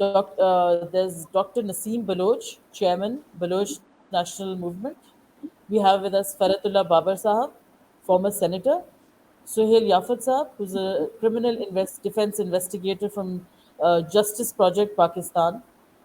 There's Dr. Naseem Baloch, Chairman, Baloch National Movement. We have with us Faratullah Babar Sahab, former Senator. Suhail Yafat Sahab, who's a defense investigator from Justice Project Pakistan.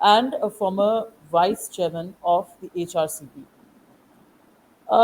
and a former vice chairman of the HRCP.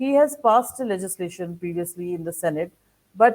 he has passed legislation previously in the Senate, but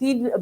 3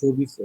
24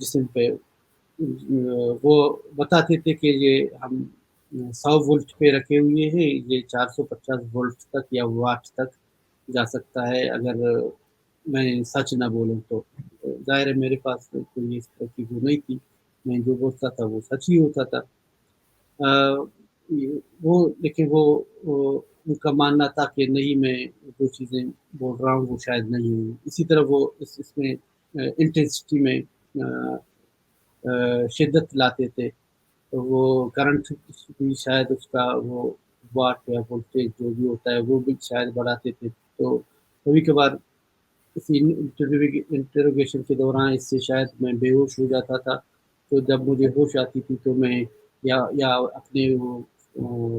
جسم پہ وہ بتاتے تھے کہ یہ ہم 100 volt پہ رکھے ہوئے ہیں، یہ 450 وولٹ تک یا واٹ تک جا سکتا ہے اگر میں سچ نہ بولوں تو۔ ظاہر ہے میرے پاس کوئی اس طرح کی وہ نہیں تھی، میں جو بولتا تھا وہ سچ ہی ہوتا تھا۔ وہ لیکن وہ ان کا ماننا تھا کہ نہیں میں جو چیزیں بول رہا ہوں وہ شاید نہیں ہوں۔ اسی طرح وہ اس میں انٹینسٹی میں شدت لاتے تھے، تو وہ کرنٹ بھی شاید اس کا وہ واٹ یا وولٹیج جو بھی ہوتا ہے وہ بھی شاید بڑھاتے تھے۔ تو کبھی کبھار کسی انٹروگیشن کے دوران اس سے شاید میں بے ہوش ہو جاتا تھا، تو جب مجھے ہوش آتی تھی تو میں یا اپنے وہ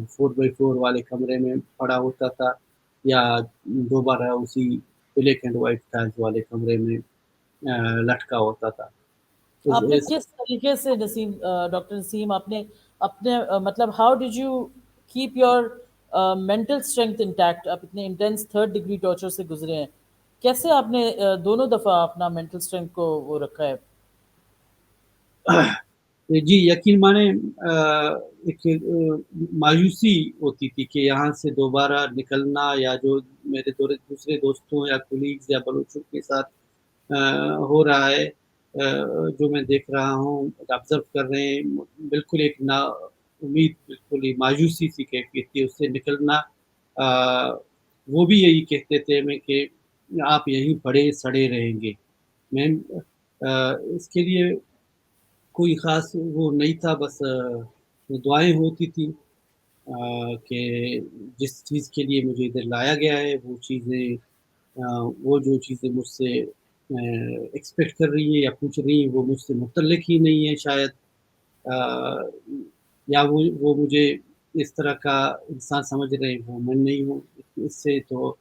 4x4 والے کمرے میں پڑا ہوتا تھا یا دوبارہ اسی بلیک اینڈ وائٹ ٹائلز والے کمرے میں لٹکا ہوتا تھا۔ تو آپ نے کس طریقے سے نسیم ڈاکٹر نسیم آپ نے اپنے مطلب how did you keep your mental strength intact? آپ اتنے انٹینس 3rd ڈگری ٹارچر سے گزرے ہیں، کیسے آپ نے دونوں دفعہ اپنا مینٹل اسٹرینتھ کو وہ رکھا ہے؟ جی یقین مانے ایک مایوسی ہوتی تھی کہ یہاں سے دوبارہ نکلنا، یا جو میرے دوسرے دوستوں یا کولیگز یا بلوچوں کے ساتھ ہو رہا ہے، جو میں دیکھ رہا ہوں آبزرو کر رہے ہیں، بالکل ایک نا امید، بالکل ہی مایوسی سی کیفیت تھی اس سے نکلنا۔ وہ بھی یہی کہتے تھے میں کہ آپ یہیں پڑے سڑے رہیں گے۔ میں اس کے لیے کوئی خاص وہ نہیں تھا، بس دعائیں ہوتی تھیں کہ جس چیز کے لیے مجھے ادھر لایا گیا ہے وہ جو چیزیں مجھ سے ایکسپیکٹ کر رہی ہیں یا پوچھ رہی ہیں وہ مجھ سے متعلق ہی نہیں ہے شاید، یا وہ مجھے اس طرح کا انسان سمجھ رہے ہیں، وہ میں نہیں ہوں۔ اس سے تو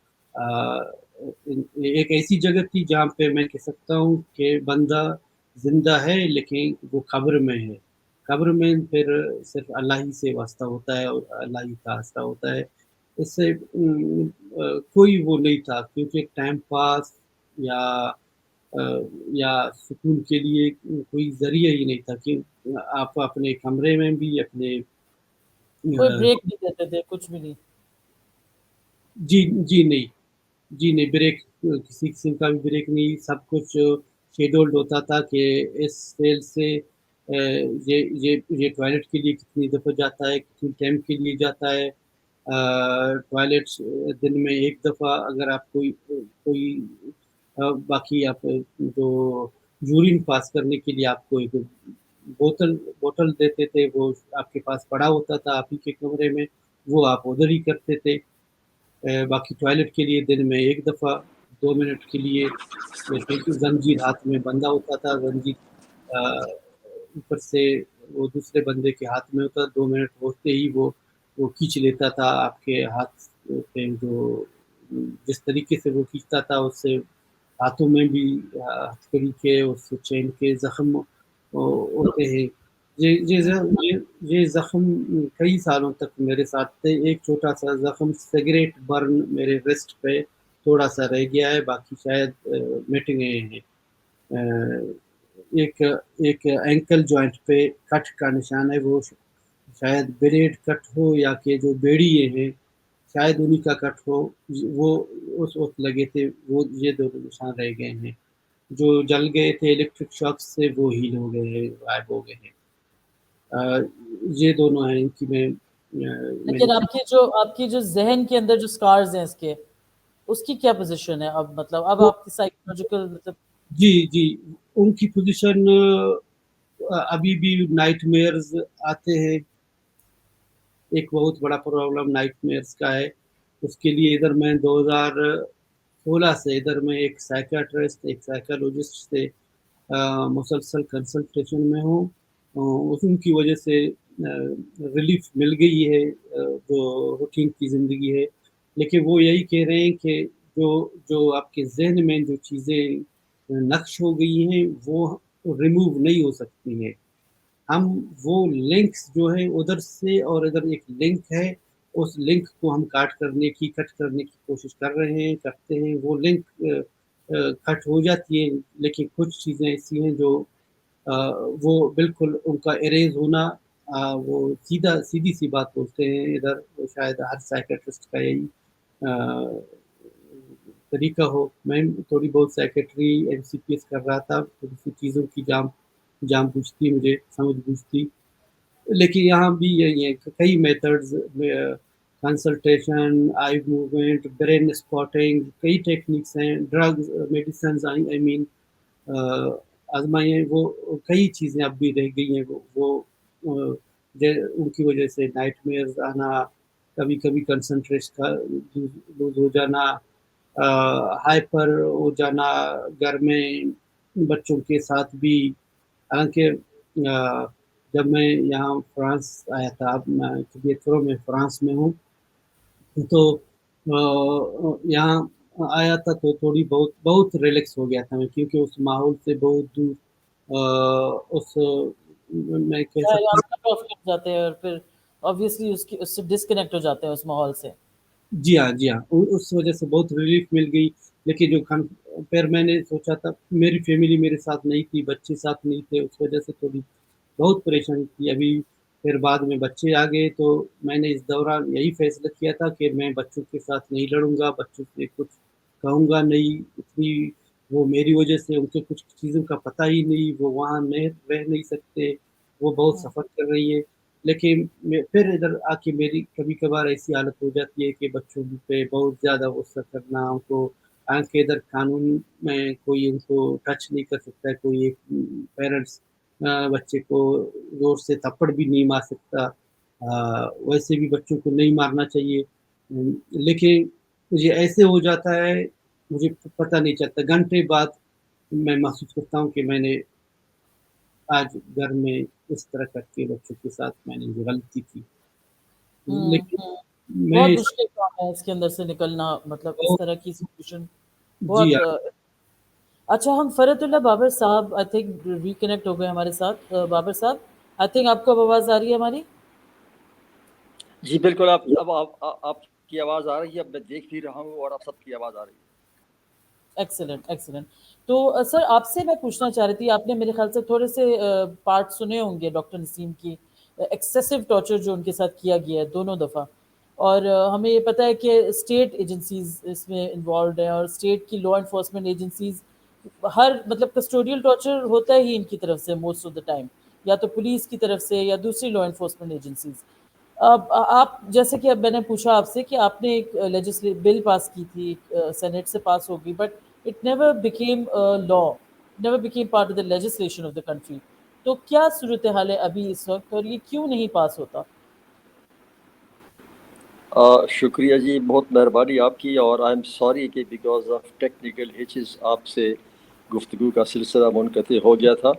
ایک ایسی جگہ تھی جہاں پہ میں کہہ سکتا ہوں کہ بندہ زندہ ہے لیکن وہ قبر میں ہے۔ قبر میں پھر صرف اللہ ہی سے واسطہ ہوتا ہے اور اللہ ہی کا واسطہ ہوتا ہے۔ اس سے کوئی وہ نہیں تھا، کیونکہ ٹائم پاس یا یا سکون کے لیے کوئی ذریعہ ہی نہیں تھا کہ آپ اپنے کمرے میں بھی اپنے کوئی بریک نہیں دیتے تھے، کچھ بھی نہیں؟ جی نہیں، جی نہیں، بریک کسی قسم کا بھی بریک نہیں، سب کچھ شیڈولڈ ہوتا تھا کہ اس سیل سے یہ ٹوائلٹ کے لیے کتنی دفعہ جاتا ہے، کتنی ٹائم کے لیے جاتا ہے۔ ٹوائلٹ دن میں ایک دفعہ، اگر آپ کوئی باقی آپ جو یورین پاس کرنے کے لیے آپ کو ایک بوتل دیتے تھے، وہ آپ کے پاس پڑا ہوتا تھا آپ ہی کے کمرے میں، وہ آپ ادھر ہی کرتے تھے۔ باقی ٹوائلٹ کے لیے دن میں ایک دفعہ 2 منٹ کے لیے، زنجیر ہاتھ میں بندھا ہوتا تھا، زنجیر اوپر سے وہ دوسرے بندے کے ہاتھ میں ہوتا، 2 منٹ ہوتے ہی وہ کھینچ لیتا تھا آپ کے ہاتھ پہ، جو جس طریقے سے وہ کھینچتا تھا اس سے ہاتھوں میں بھی ہتھکڑی کے اس چین کے زخم ہوتے ہیں۔ یہ زخم کئی سالوں تک میرے ساتھ تھے۔ ایک چھوٹا سا زخم سگریٹ برن میرے ریسٹ پہ تھوڑا سا رہ گیا ہے، باقی شاید مٹ گئے ہیں۔ ایک اینکل جوائنٹ پہ کٹ کا نشان ہے، وہ شاید بلیڈ کٹ ہو یا کہ جو بیڑیے ہیں شاید انہی کا کٹ ہو، وہ اس وقت لگے تھے، وہ یہ 2 نشان رہ گئے ہیں۔ جو جل گئے تھے الیکٹرک شاک سے وہ ہیل ہو گئے ہیں، غائب ہو گئے ہیں۔ یہ دونوں ہیں ان کی لیکن آپ کی جو ذہن کے اندر جو سکارز ہیں اس کی کیا پوزیشن ہے اب؟ مطلب اب آپ کی سائیکولوجیکل مطلب جی ان کی پوزیشن ابھی بھی نائٹ میئرز آتے ہیں۔ ایک بہت بڑا پرابلم نائٹ میئرز کا ہے، اس کے لیے ادھر میں 2016 سے ادھر میں ایک سائیکیاٹرسٹ، ایک سائیکالوجسٹ سے مسلسل کنسلٹیشن میں ہوں۔ ان کی وجہ سے ریلیف مل گئی ہے جو روٹین کی زندگی ہے، لیکن وہ یہی کہہ رہے ہیں کہ جو آپ کے ذہن میں جو چیزیں نقش ہو گئی ہیں وہ ریموو نہیں ہو سکتی ہیں۔ ہم وہ لنکس جو ہے ادھر سے اور ادھر ایک لنک ہے، اس لنک کو ہم کٹ کرنے کی کوشش کر رہے ہیں، کرتے ہیں، وہ لنک کٹ ہو جاتی ہیں، لیکن کچھ چیزیں ایسی ہیں جو وہ بالکل ان کا اریز ہونا، وہ سیدھی سی بات بولتے ہیں ادھر، وہ شاید ہر سائیکٹرسٹ کا یہی طریقہ ہو. میں تھوڑی بہت سیکرٹری MCPS کر رہا تھا، تھوڑی سی چیزوں کی جام بوجھتی، مجھے سمجھ بوجھتی، لیکن یہاں بھی یہی ہے کہ کئی methods, consultation, eye movement, brain spotting, کئی ٹیکنیکس ہیں، ڈرگز، میڈیسنز، آئی مین آزمائے ہیں. وہ کئی چیزیں اب بھی رہ گئی ہیں. وہ ان کی وجہ سے نائٹ میئرز آنا، کبھی کبھی کنسنٹریشن کا لوز ہو جانا، ہائپر ہو جانا گھر میں بچوں کے ساتھ بھی. حالانکہ جب میں یہاں فرانس آیا تھا، اب میں فرانس میں ہوں، تو یہاں آیا تھا تو تھوڑی بہت ریلیکس ہو گیا تھا میں، کیونکہ اس ماحول سے بہت دور، اس میں کہہ سکتا ہوں. آپ کٹ آف کر جاتے ہیں اور پھر obviously اس سے ڈسکنیکٹ ہو جاتے ہیں اس ماحول سے. جی ہاں، جی ہاں، اس وجہ سے بہت ریلیف مل گئی. لیکن جو پھر میں نے سوچا تھا، میری فیملی میرے ساتھ نہیں تھی، بچے ساتھ نہیں تھے، اس وجہ سے تھوڑی بہت پریشانی تھی. ابھی پھر بعد میں بچے آ گئے تو میں نے اس دوران یہی فیصلہ کیا تھا کہ میں بچوں کے ساتھ نہیں لڑوں گا، بچوں سے کچھ کہوں گا نہیں. اتنی وہ میری وجہ سے ان کے کچھ چیزوں کا پتہ ہی نہیں، وہ وہاں رہ نہیں سکتے، وہ بہت سفر کر رہی ہے. لیکن پھر ادھر آ کے میری کبھی کبھار ایسی حالت ہو جاتی ہے کہ بچوں پہ بہت زیادہ غصہ کرنا، ان کو کے ادھر قانون میں کوئی ان کو ٹچ نہیں کر سکتا ہے، کوئی ایک پیرنٹس بچے کو زور سے تھپڑ بھی نہیں مار سکتا. ویسے بھی بچوں کو نہیں مارنا چاہیے، لیکن مجھے ایسے ہو جاتا ہے، مجھے پتہ نہیں چلتا، گھنٹے بعد میں محسوس کرتا ہوں کہ میں نے آج گھر میں اس طرح کر کے بچوں کے ساتھ میں نے جو غلطی کی. ہوں لیکن ہوں میں بہت مشکل کام ہے اس کے اندر سے نکلنا، مطلب اس طرح کی سچویشن جی بہت. اچھا، ہم فرت اللہ بابر صاحب آئی تھنک ریکنیکٹ ہو گئے ہمارے ساتھ. بابر صاحب، آئی تھنک آپ کو اب آواز آ رہی ہے ہماری؟ جی بالکل، اب آپ کی آواز آ رہی ہے، اب میں دیکھ بھی رہا ہوں اور آپ سب کی آواز آ رہی ہے. Excellent excellent. تو سر آپ سے میں پوچھنا چاہ رہی تھی، آپ نے میرے خیال سے تھوڑے سے پارٹ سنے ہوں گے ڈاکٹر نسیم کی ایکسیسو ٹارچر جو ان کے ساتھ کیا گیا ہے دونوں دفعہ. اور ہمیں یہ پتہ ہے کہ اسٹیٹ ایجنسیز اس میں انوالوڈ ہیں، اور اسٹیٹ کی لا انفورسمنٹ ایجنسیز ہر مطلب کسٹوڈیل ٹارچر ہوتا ہی ان کی طرف سے موسٹ آف دا ٹائم، یا تو پولیس کی طرف سے یا دوسری لا انفورسمنٹ ایجنسیز. اب آپ جیسے کہ اب میں نے پوچھا آپ سے کہ آپ نے ایک بل پاس کی تھی، سینٹ سے پاس ہوگی، but it never became law, never became part of the legislation of the country. تو کیا صورتحال ہے ابھی اس وقت، اور یہ کیوں نہیں پاس ہوتا؟ شکریہ جی، بہت مہربانی آپ کی، اور آئی ایم سوری کہ بیکاز آف ٹیکنیکل ہچز آپ سے گفتگو کا سلسلہ منقطع ہو گیا تھا.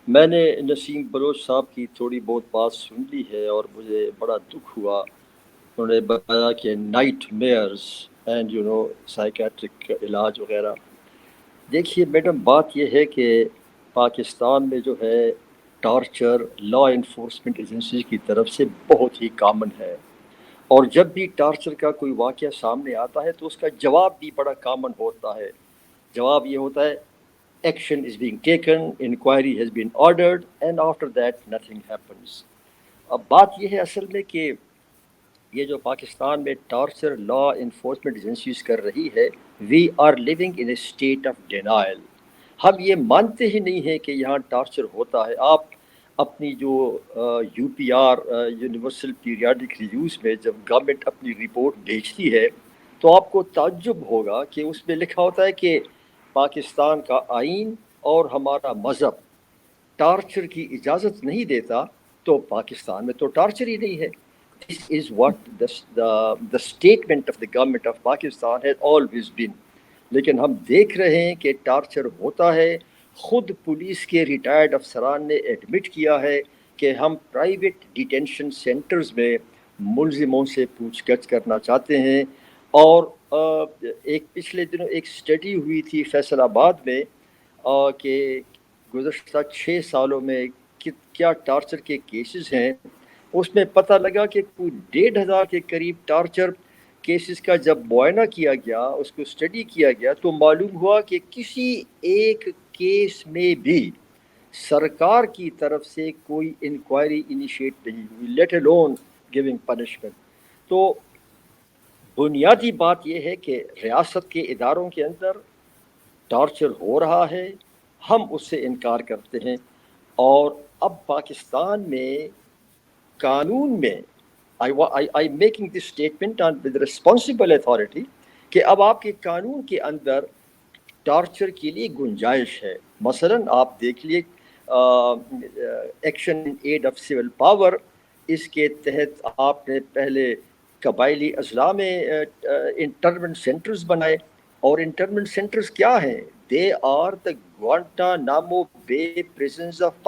میں نے نسیم بلوچ صاحب کی تھوڑی بہت بات سن لی ہے اور مجھے بڑا دکھ ہوا. انہوں نے بتایا کہ نائٹ میئرز اینڈ سائیکیٹرک علاج وغیرہ. دیکھیے میڈم، بات یہ ہے کہ پاکستان میں جو ہے ٹارچر لا انفورسمنٹ ایجنسی کی طرف سے بہت ہی کامن ہے، اور جب بھی ٹارچر کا کوئی واقعہ سامنے آتا ہے تو اس کا جواب بھی بڑا کامن ہوتا ہے. جواب یہ ہوتا ہے action is being taken, enquiry has been ordered, and after that nothing happens. اب بات یہ ہے اصل میں کہ یہ جو پاکستان میں ٹارچر لا انفورسمنٹ ایجنسیز کر رہی ہے، we are living in a state of denial. ہم یہ مانتے ہی نہیں ہیں کہ یہاں ٹارچر ہوتا ہے. آپ اپنی جو UPR یونیورسل پیریاڈک ریویوز میں جب گورنمنٹ اپنی رپورٹ بھیجتی ہے تو آپ کو تعجب ہوگا کہ اس میں لکھا ہوتا ہے کہ پاکستان کا آئین اور ہمارا مذہب ٹارچر کی اجازت نہیں دیتا، تو پاکستان میں تو ٹارچر ہی نہیں ہے. This is what the statement of the government of Pakistan has always been. لیکن ہم دیکھ رہے ہیں کہ ٹارچر ہوتا ہے. خود پولیس کے ریٹائرڈ افسران نے ایڈمٹ کیا ہے کہ ہم پرائیویٹ ڈیٹینشن سینٹرز میں ملزموں سے پوچھ گچھ کرنا چاہتے ہیں. اور ایک پچھلے دنوں ایک اسٹڈی ہوئی تھی فیصل آباد میں کہ گزشتہ 6 سالوں میں کیا ٹارچر کے کیسز ہیں. اس میں پتہ لگا کہ کوئی 1,500 کے قریب ٹارچر کیسز کا جب معائنہ کیا گیا, اس کو اسٹڈی کیا گیا, تو معلوم ہوا کہ کسی ایک کیس میں بھی سرکار کی طرف سے کوئی انکوائری انیشیٹ نہیں ہوئی, لیٹ الون گیونگ پنشمنٹ. تو بنیادی بات یہ ہے کہ ریاست کے اداروں کے اندر ٹارچر ہو رہا ہے, ہم اس سے انکار کرتے ہیں. اور اب پاکستان میں قانون میں I making this statement with responsible authority کہ اب آپ کے قانون کے اندر ٹارچر کے لیے گنجائش ہے. مثلا آپ دیکھ لیے action in aid of civil power, اس کے تحت آپ نے پہلے قبائلی اضلاع میں انٹرنمنٹ سینٹرز بنائے, اور انٹرنمنٹ سینٹرز کیا ہیں؟ دے آر دا گوانٹانامو بے پریزنز آف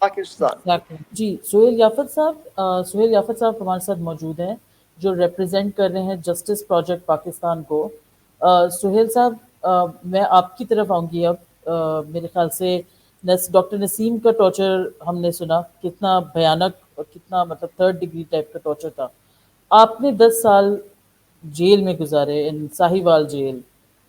پاکستان. جی سہیل یافت صاحب ہمارے ساتھ موجود ہیں جو ریپرزینٹ کر رہے ہیں جسٹس پروجیکٹ پاکستان کو. سہیل صاحب میں آپ کی طرف آؤں گی اب. میرے خیال سے ڈاکٹر نسیم کا ٹارچر ہم نے سنا کتنا بھیانک اور کتنا مطلب 3rd ڈگری ٹائپ کا ٹارچر تھا. آپ نے 10 سال جیل میں گزارے in Sahiwal jail,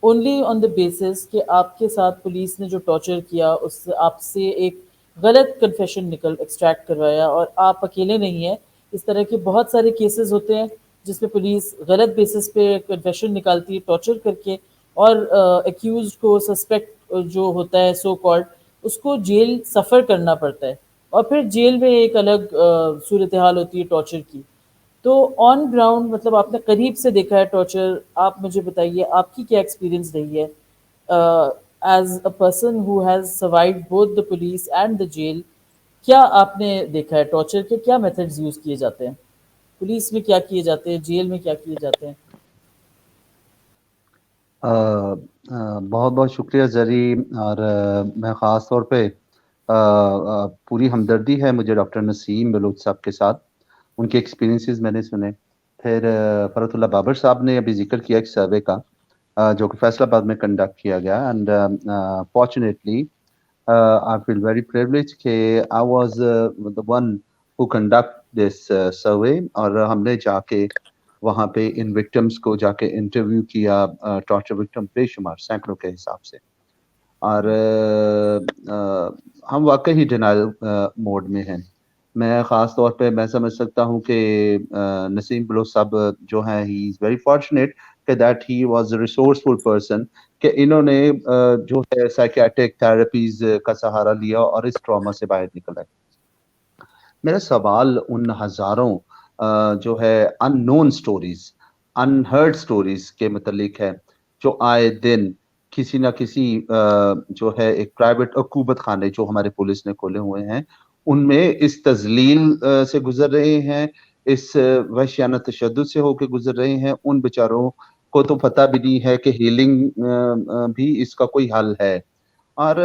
only on the basis کہ آپ کے ساتھ پولیس نے جو ٹارچر کیا اس سے آپ سے ایک غلط کنفیشن ایکسٹریکٹ کروایا. اور آپ اکیلے نہیں ہیں, اس طرح کے بہت سارے کیسز ہوتے ہیں جس پہ پولیس غلط بیسس پہ کنفیشن نکالتی ہے ٹارچر کر کے, اور ایکیوزڈ کو سسپیکٹ جو ہوتا ہے سو کالڈ اس کو جیل سفر کرنا پڑتا ہے, اور پھر جیل میں ایک الگ صورتحال ہوتی ہے ٹارچر کی. تو آن گراؤنڈ مطلب آپ نے قریب سے دیکھا ہے ٹارچر, آپ مجھے بتائیے آپ کی کیا ایکسپیرینس رہی ہے as a person who has survived both the police and the jail. کیا آپ نے دیکھا ہے ٹارچر کے کیا میتھڈز یوز کیے جاتے ہیں, پولیس میں کیا کیے جاتے ہیں, جیل میں کیا کیے جاتے ہیں؟ بہت بہت شکریہ زری, اور میں خاص طور پہ پوری ہمدردی ہے مجھے ڈاکٹر نسیم بلوچ صاحب کے ساتھ, ان کے ایکسپیرینسز میں نے سنے. پھر فرحت اللہ بابر صاحب نے ابھی ذکر کیا ایک سروے کا جو کہ فیصل آباد میں کنڈکٹ کیا گیا, and fortunately I feel very privileged کہ I was the one who conduct this survey, اور ہم نے جا کے وہاں پہ ان وکٹمس کو جا کے انٹرویو کیا, ٹارچر وکٹم بے شمار سینکڑوں کے حساب سے. اور ہم واقعی ڈینائل موڈ میں ہیں. میں خاص طور پہ میں سمجھ سکتا ہوں کہ نسیم بلوچ صاحب جو ہیں ہی از ویری فارچونیٹ کہ that he was a resourceful person, کہ انہوں نے جو ہے سائیکیاٹرک تھراپیز کا سہارا لیا اور اس ٹراما سے باہر نکل آئے. میرا سوال ان ہزاروں جو ہے ان نون سٹوریز, ان ہرڈ سٹوریز کے متعلق ہے جو آئے دن کسی نہ کسی جو ہے ایک پرائیویٹ عقوبت خانے جو ہمارے پولیس نے کھولے ہوئے ہیں ان میں اس تذلیل سے گزر رہے ہیں, اس وحشیانہ تشدد سے ہو کے گزر رہے ہیں. ان بیچاروں کو تو پتہ بھی نہیں ہے کہ ہیلنگ بھی اس کا کوئی حل ہے. اور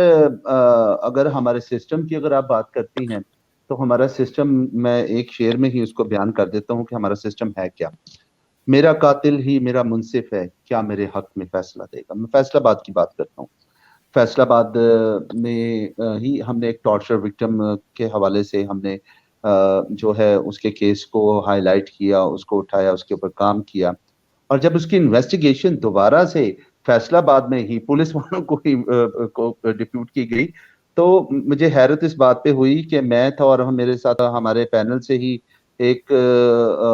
اگر ہمارے سسٹم کی اگر آپ بات کرتی ہیں تو ہمارا سسٹم, میں ایک شعر میں ہی اس کو بیان کر دیتا ہوں کہ ہمارا سسٹم ہے کیا. میرا قاتل ہی میرا منصف ہے, کیا میرے حق میں فیصلہ دے گا. میں فیصل آباد کی بات کرتا ہوں. فیصل آباد میں ہی ہم نے ایک ٹارچر وکٹم کے حوالے سے ہم نے جو ہے اس کے کیس کو ہائی لائٹ کیا, اس کو اٹھایا, اس کے اوپر کام کیا. اور جب اس کی انویسٹیگیشن دوبارہ سے فیصل آباد میں ہی پولیس والوں کو ہی ڈپیوٹ کی گئی تو مجھے حیرت اس بات پہ ہوئی کہ میں تھا اور میرے ساتھ ہمارے پینل سے ہی ایک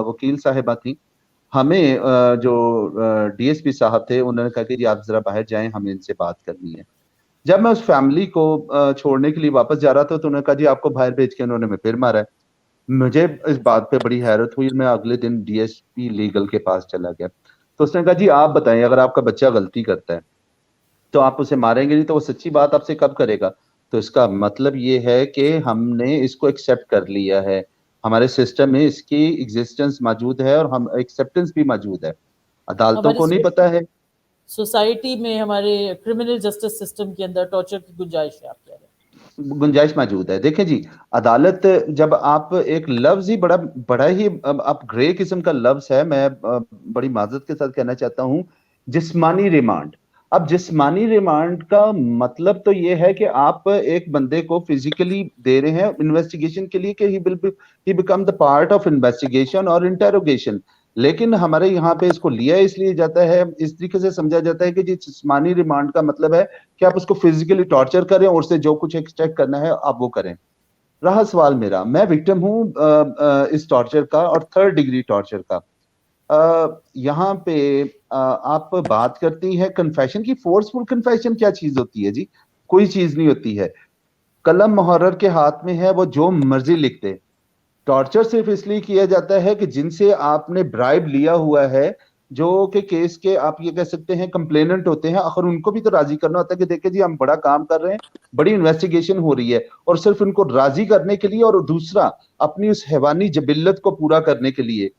وکیل صاحبہ تھیں. ہمیں جو ڈی ایس پی صاحب تھے انہوں نے کہا کہ جی آپ ذرا باہر جائیں, ہمیں ان سے بات کرنی ہے. جب میں اس فیملی کو چھوڑنے کے لیے واپس جا رہا تھا تو انہوں نے کہا جی آپ کو باہر بھیج کے انہوں نے پھر مارا ہے. مجھے اس بات پہ بڑی حیرت ہوئی. میں اگلے دن ڈی ایس پی لیگل کے پاس چلا گیا تو اس نے کہا جی آپ بتائیں اگر آپ کا بچہ غلطی کرتا ہے تو آپ اسے ماریں گے نہیں تو وہ سچی بات آپ سے کب کرے گا. تو اس کا مطلب یہ ہے کہ ہم نے اس کو ایکسیپٹ کر لیا ہے, ہمارے سسٹم میں اس کی ایگزسٹنس موجود ہے اور ہم ایکسیپٹنس بھی موجود ہے. عدالتوں کو نہیں پتا ہے, سوسائٹی میں ہمارے کرمنل جسٹس سسٹم کے اندر ٹارچر کی گنجائش ہے, آپ کہہ رہے ہیں گنجائش موجود ہے. دیکھیں جی عدالت جب آپ ایک لفظ ہی بڑا ہی اب گرے قسم کا لفظ ہے, میں بڑی معذرت کے ساتھ کہنا چاہتا ہوں, جسمانی ریمانڈ. اب جسمانی ریمانڈ کا مطلب تو یہ ہے کہ آپ ایک بندے کو فزیکلی دے رہے ہیں انویسٹیگیشن کے لیے کہ he become the part of investigation اور interrogation. لیکن ہمارے یہاں پہ اس کو لیا اس لیے جاتا ہے, اس طریقے سے سمجھا جاتا ہے کہ جی جسمانی ریمانڈ کا مطلب ہے کہ آپ اس کو فزیکلی ٹارچر کریں اور اس سے جو کچھ ایکسٹریکٹ کرنا ہے آپ وہ کریں. رہا سوال میرا, میں وکٹم ہوں اس ٹارچر کا اور 3rd ڈگری ٹارچر کا. یہاں پہ آپ بات کرتی ہیں کنفیشن کی. فورسفل کنفیشن کیا چیز ہوتی ہے جی؟ کوئی چیز نہیں ہوتی ہے. قلم محرر کے ہاتھ میں ہے, وہ جو مرضی لکھ دے. ٹارچر صرف اس لیے کیا جاتا ہے کہ جن سے آپ نے برائب لیا ہوا ہے, جو کہ کیس کے آپ یہ کہہ سکتے ہیں کمپلیننٹ ہوتے ہیں, آخر ان کو بھی تو راضی کرنا ہوتا ہے کہ دیکھیں جی ہم بڑا کام کر رہے ہیں, بڑی انویسٹیگیشن ہو رہی ہے, اور صرف ان کو راضی کرنے کے لیے, اور دوسرا اپنی اس حیوانی جبلت کو پورا کرنے کے لیے.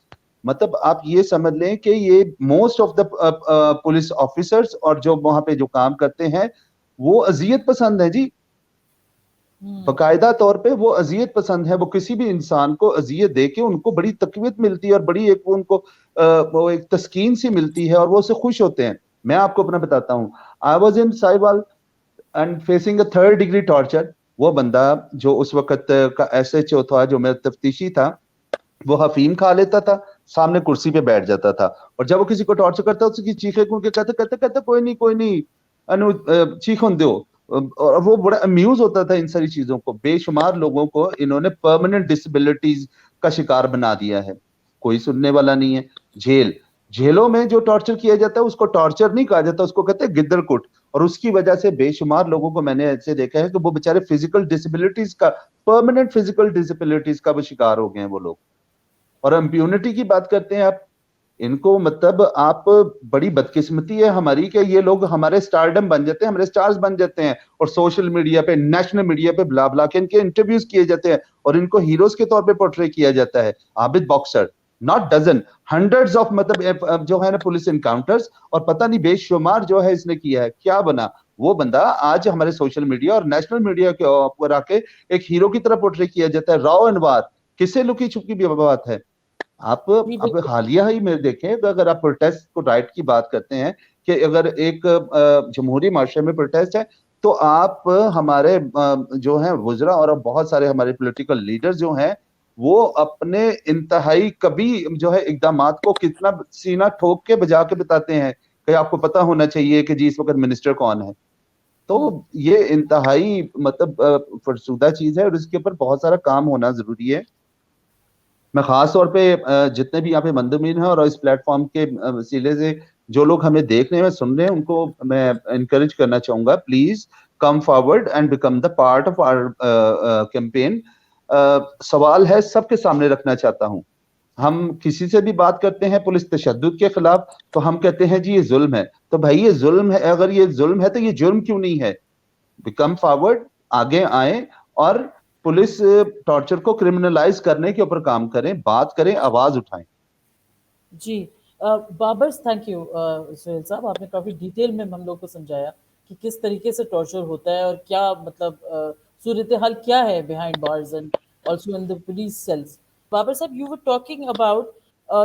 مطلب آپ یہ سمجھ لیں کہ یہ most of the police officers اور جو وہاں پہ جو کام کرتے ہیں وہ اذیت پسند ہیں جی. باقاعدہ طور پہ وہ اذیت پسند ہے. وہ کسی بھی انسان کو اذیت دے کے ان کو بڑی تقویت ملتی ہے اور بڑی ایک ان کو وہ ایک تسکین سی ملتی ہے اور وہ اسے خوش ہوتے ہیں. میں آپ کو اپنا بتاتا ہوں, I was in Sahiwal and facing a 3rd degree torture. وہ بندہ جو اس وقت کا ایس ایچ او تھا, جو میرا تفتیشی تھا, وہ حفیم کھا لیتا تھا, سامنے کرسی پہ بیٹھ جاتا تھا, اور جب وہ کسی کو ٹارچر کرتا اس کی چیخیں کون کے کہتے کوئی نہیں انو چیخن دو. اور وہ بڑا امیوز ہوتا تھا ان ساری چیزوں کو. بے شمار لوگوں کو انہوں نے پرماننٹ ڈسیبلٹیز کا شکار بنا دیا ہے, کوئی سننے والا نہیں ہے. جیلوں میں جو ٹارچر کیا جاتا ہے اس کو ٹارچر نہیں کہا جاتا, اس کو کہتے ہیں گدر کٹ. اور اس کی وجہ سے بے شمار لوگوں کو میں نے ایسے دیکھا ہے کہ وہ بےچارے فزیکل ڈسیبلٹیز کا, پرماننٹ فزیکل ڈسیبلٹیز کا وہ شکار ہو گئے ہیں وہ لوگ. اور امپیونٹی کی بات کرتے ہیں آپ, ان کو مطلب آپ بڑی بدقسمتی ہے ہماری کہ یہ لوگ ہمارے سٹارڈم بن جاتے ہیں, ہمارے سٹارز بن جاتے ہیں, اور سوشل میڈیا پہ, نیشنل میڈیا پہ بلا بلا کے ان کے انٹرویوز کیے جاتے ہیں اور ان کو ہیروز کے طور پہ پورٹری کیا جاتا ہے. Abid boxer, not dozen, hundreds of مطلب جو ہے نا پولیس انکاؤنٹرز, اور پتہ نہیں بے شمار جو ہے اس نے کیا ہے. کیا بنا وہ بندہ آج ہمارے سوشل میڈیا اور نیشنل میڈیا کے اوپر آ کے ایک ہیرو کی طرح پورٹری کیا جاتا ہے. راؤ اینڈ وار, کسے لکی چھپکی بھی بات ہے. آپ اب حالیہ ہی میں دیکھیں, اگر آپ پروٹیسٹ کو رائٹ کی بات کرتے ہیں کہ اگر ایک جمہوری معاشرے میں پروٹیسٹ ہے تو آپ ہمارے جو ہیں وزراء اور بہت سارے ہمارے پولیٹیکل لیڈر جو ہیں وہ اپنے انتہائی کبھی جو ہے اقدامات کو کتنا سینہ ٹھوک کے بجا کے بتاتے ہیں کہ آپ کو پتا ہونا چاہیے کہ جی اس وقت منسٹر کون ہے. تو یہ انتہائی مطلب فرسودہ چیز ہے اور اس کے اوپر بہت سارا کام ہونا ضروری ہے. میں خاص طور پہ جتنے بھی یہاں پہ مندمین ہیں اور اس پلیٹ فارم کے وسیلے سے جو لوگ ہمیں دیکھ رہے ہیں سن رہے ہیں, ان کو میں انکریج کرنا چاہوں گا, please come forward and become the part of our campaign. سوال ہے سب کے سامنے رکھنا چاہتا ہوں. ہم کسی سے بھی بات کرتے ہیں پولیس تشدد کے خلاف تو ہم کہتے ہیں جی یہ ظلم ہے. تو بھائی یہ ظلم ہے, اگر یہ ظلم ہے تو یہ جرم کیوں نہیں ہے؟ بیکم فارورڈ, آگے آئیں اور پولیس ٹارچر کو کرمنلائز کرنے کے اوپر کام کریں, بات کریں, آواز اٹھائیں. جی بابر, تھینک یو سہیل صاحب, آپ نے کافی ڈیٹیل میں ہم لوگ کو سمجھایا کہ کس طریقے سے ٹارچر ہوتا ہے اور کیا مطلب صورتحال کیا ہے behind bars and also in the police cells. Babar صاحب, you were talking about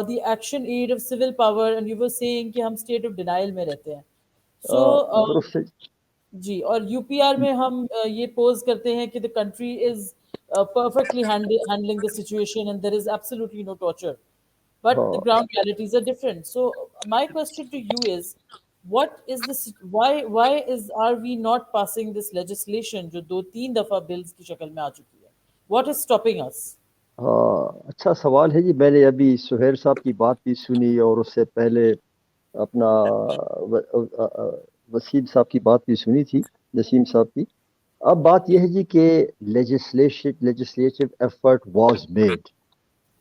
the action aid of civil power and you were saying کہ ہم state of denial میں رہتے ہیں. So جی, اور یو پی آر میں ہم یہ پوز کرتے ہیں کہ the country is perfectly handling the situation and there is absolutely no torture. But the ground realities are different. So my question to you is, what is this? Why are we not passing this legislation جو 2-3 دفعہ bills کی شکل میں آ چکی ہے? What is stopping us? اچھا سوال ہے جی. میں نے ابھی سہیل صاحب کی بات بھی سنی اور اس سے پہلے اپنا وسیم صاحب کی بات بھی سنی تھی, نسیم صاحب کی. اب بات یہ ہے جی کہ لیجسلیٹو ایفرٹ واز میڈ.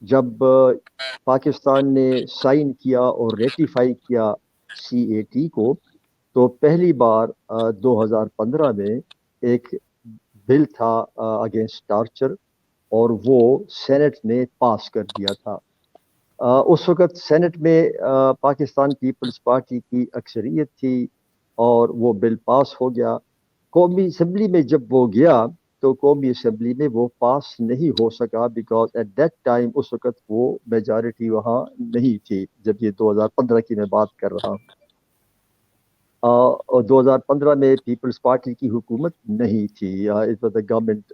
جب پاکستان نے سائن کیا اور ریٹیفائی کیا CAT کو, تو پہلی بار 2015 میں ایک بل تھا اگینسٹ ٹارچر اور وہ سینٹ نے پاس کر دیا تھا. اس وقت سینٹ میں پاکستان پیپلز پارٹی کی اکثریت تھی اور وہ بل پاس ہو گیا. قومی اسمبلی میں جب وہ گیا تو قومی اسمبلی میں وہ پاس نہیں ہو سکا بیکاز ایٹ دیٹ ٹائم اس وقت وہ میجارٹی وہاں نہیں تھی. جب یہ 2015 کی میں بات کر رہا ہوں, اور 2015 میں پیپلز پارٹی کی حکومت نہیں تھی, it was a government,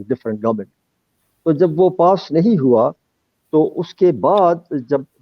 different government. تو جب وہ پاس نہیں ہوا تو اس کے بعد جب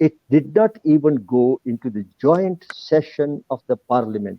It did not even go into the joint session of the parliament.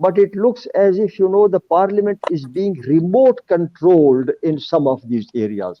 but it looks as if the parliament is being remote controlled in some of these areas.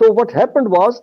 So what happened was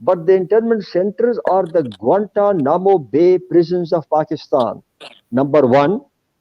but the internment centers are the Guantanamo Bay prisons of Pakistan. Number one,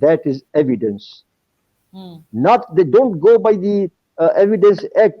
that is evidence. Not they don't go by the evidence act,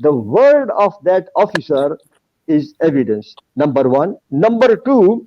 the word of that officer is evidence. Number one. Number two,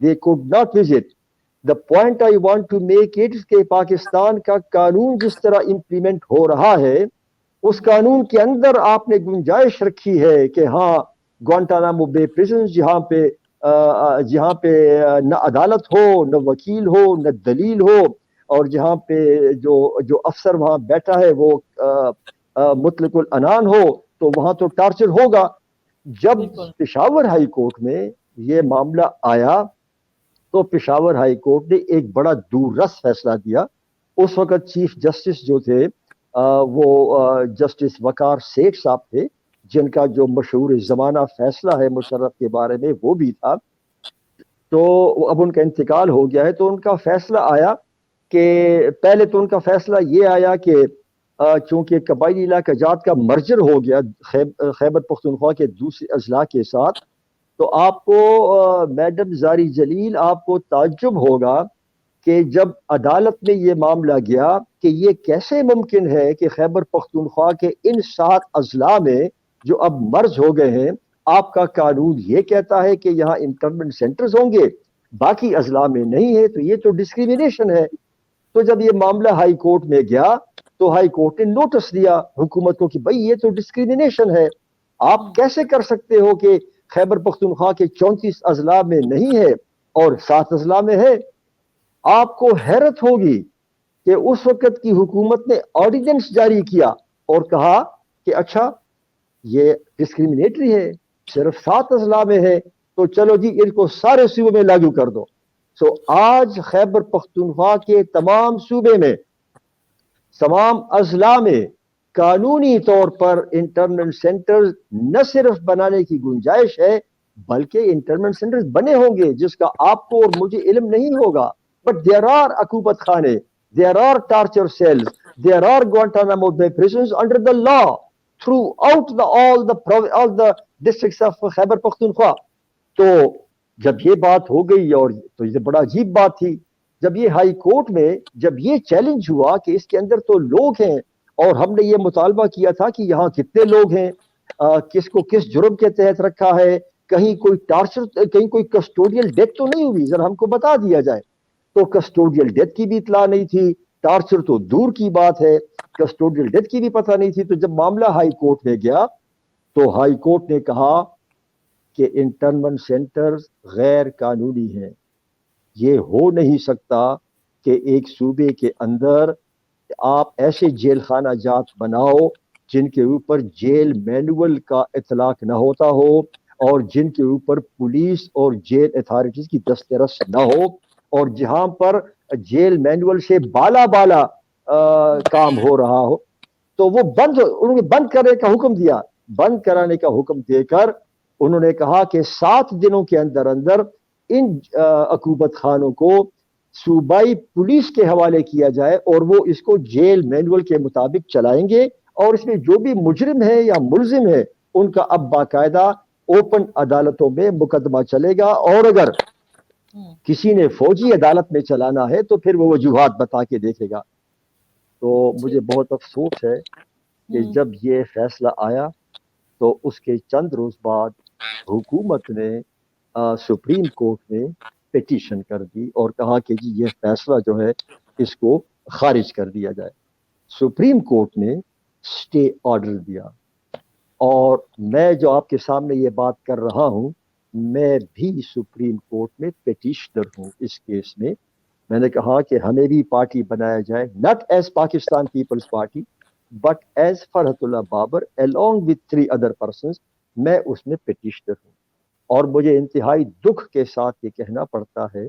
they could not visit. The point I want to make it کہ پاکستان کا قانون جس طرح implement ہو رہا ہے اس قانون کے اندر آپ نے گنجائش رکھی ہے کہ ہاں گوانٹانامو بے پریزنز جہاں پہ نہ عدالت ہو نہ وکیل ہو نہ دلیل ہو اور جہاں پہ جو افسر وہاں بیٹھا ہے وہ مطلق العنان ہو تو وہاں تو ٹارچر ہوگا. جب پشاور ہائی کورٹ میں یہ معاملہ آیا تو پشاور ہائی کورٹ نے ایک بڑا دور رس فیصلہ دیا. اس وقت چیف جسٹس جو تھے وہ جسٹس وقار سیٹھ صاحب تھے جن کا جو مشہور زمانہ فیصلہ ہے مشرف کے بارے میں وہ بھی تھا. تو اب ان کا انتقال ہو گیا ہے تو ان کا فیصلہ آیا کہ پہلے تو ان کا فیصلہ یہ آیا کہ چونکہ قبائلی علاقہ جات کا مرجر ہو گیا خیبر پختونخوا کے دوسرے اضلاع کے ساتھ تو آپ کو میڈم زاری جلیل آپ کو تعجب ہوگا کہ جب عدالت میں یہ معاملہ گیا کہ یہ کیسے ممکن ہے کہ خیبر پختونخوا کے ان 7 اضلاع میں جو اب مرج ہو گئے ہیں آپ کا قانون یہ کہتا ہے کہ یہاں انٹرنمنٹ سینٹرز ہوں گے باقی اضلاع میں نہیں ہے, تو یہ تو ڈسکریمنیشن ہے. تو جب یہ معاملہ ہائی کورٹ میں گیا تو ہائی کورٹ نے نوٹس دیا حکومت کو کہ بھائی یہ تو ڈسکریمنیشن ہے, آپ کیسے کر سکتے ہو کہ خیبر پختونخوا کے 34 اضلاع میں نہیں ہے اور 7 اضلاع میں ہے. آپ کو حیرت ہوگی کہ اس وقت کی حکومت نے آرڈیننس جاری کیا اور کہا کہ اچھا یہ ڈسکریمنیٹری ہے, صرف 7 اضلاع میں ہے تو چلو جی ان کو سارے صوبے میں لاگو کر دو. سو آج خیبر پختونخوا کے تمام صوبے میں تمام اضلاع میں قانونی طور پر انٹرنمنٹ سینٹرز نہ صرف بنانے کی گنجائش ہے بلکہ انٹرنمنٹ سینٹرز بنے ہوں گے جس کا آپ کو اور مجھے علم نہیں ہوگا. But there are عقوبت خانے, there are torture cells, there are Guantanamo Bay prisons under the law throughout all the districts of Khyber Pakhtunkhwa. تو جب یہ بات ہو گئی اور تو یہ بڑا عجیب بات تھی جب یہ ہائی کورٹ میں جب یہ چیلنج ہوا کہ اس کے اندر تو لوگ ہیں اور ہم نے یہ مطالبہ کیا تھا کہ یہاں کتنے لوگ ہیں, کس کو کس جرم کے تحت رکھا ہے, کہیں کوئی ٹارچر کہیں کوئی کسٹوڈیل ڈیتھ تو نہیں ہوئی, ذرا ہم کو بتا دیا جائے. تو کسٹوڈیل ڈیتھ کی بھی اطلاع نہیں تھی, ٹارچر تو دور کی بات ہے, کسٹوڈیل ڈیتھ کی بھی پتہ نہیں تھی. تو جب معاملہ ہائی کورٹ میں گیا تو ہائی کورٹ نے کہا کہ انٹرنمنٹ سینٹرز غیر قانونی ہیں, یہ ہو نہیں سکتا کہ ایک صوبے کے اندر آپ ایسے جیل خانہ جات بناؤ جن کے اوپر جیل مینول کا اطلاق نہ ہوتا ہو اور جن کے اوپر پولیس اور جیل اتھارٹیز کی دسترس نہ ہو اور جہاں پر جیل مینول سے بالا کام ہو رہا ہو. تو وہ انہوں نے بند کرنے کا حکم دیا. بند کرانے کا حکم دے کر انہوں نے کہا کہ 7 دنوں کے اندر اندر ان عقوبت خانوں کو صوبائی پولیس کے حوالے کیا جائے اور وہ اس کو جیل مینول کے مطابق چلائیں گے اور اس میں جو بھی مجرم ہے یا ملزم ہے ان کا اب باقاعدہ اوپن عدالتوں میں مقدمہ چلے گا, اور اگر کسی نے فوجی عدالت میں چلانا ہے تو پھر وہ وجوہات بتا کے دیکھے گا. تو مجھے بہت افسوس ہے کہ جب یہ فیصلہ آیا تو اس کے چند روز بعد حکومت نے سپریم کورٹ میں پیٹیشن کر دی اور کہا کہ جی یہ فیصلہ جو ہے اس کو خارج کر دیا جائے. سپریم کورٹ نے سٹے آرڈر دیا اور میں جو آپ کے سامنے یہ بات کر رہا ہوں میں بھی سپریم کورٹ میں پیٹیشنر ہوں اس کیس میں. میں نے کہا کہ ہمیں بھی پارٹی بنایا جائے, not as Pakistan Peoples Party but as Farhatullah Babar along with 3 other persons. میں اس میں پیٹیشنر ہوں اور مجھے انتہائی دکھ کے ساتھ یہ کہنا پڑتا ہے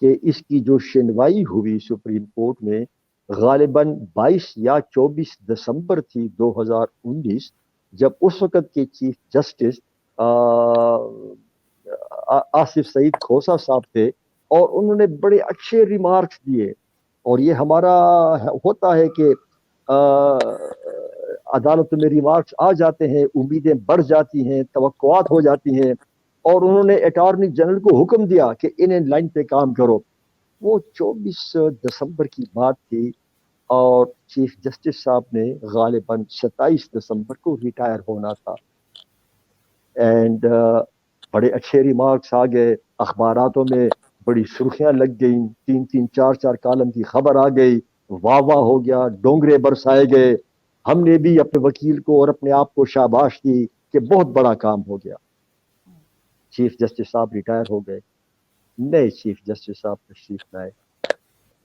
کہ اس کی جو شنوائی ہوئی سپریم کورٹ میں غالباً 22 یا 24 دسمبر تھی 2019 جب اس وقت کے چیف جسٹس آصف سعید کھوسہ صاحب تھے اور انہوں نے بڑے اچھے ریمارکس دیے. اور یہ ہمارا ہوتا ہے کہ عدالتوں میں ریمارکس آ جاتے ہیں, امیدیں بڑھ جاتی ہیں, توقعات ہو جاتی ہیں, اور انہوں نے اٹارنی جنرل کو حکم دیا کہ ان لائن پہ کام کرو. وہ 24 دسمبر کی بات تھی اور چیف جسٹس صاحب نے غالباً 27 دسمبر کو ریٹائر ہونا تھا. اینڈ بڑے اچھے ریمارکس آ گئے، اخباراتوں میں بڑی سرخیاں لگ گئیں، 3 4 کالم کی خبر آ گئی، واہ واہ ہو گیا، ڈونگرے برسائے گئے، ہم نے بھی اپنے وکیل کو اور اپنے آپ کو شاباش دی کہ بہت بڑا کام ہو گیا۔ چیف جسٹس صاحب ریٹائر ہو گئے، نئے چیف جسٹس صاحب تشریف لائے،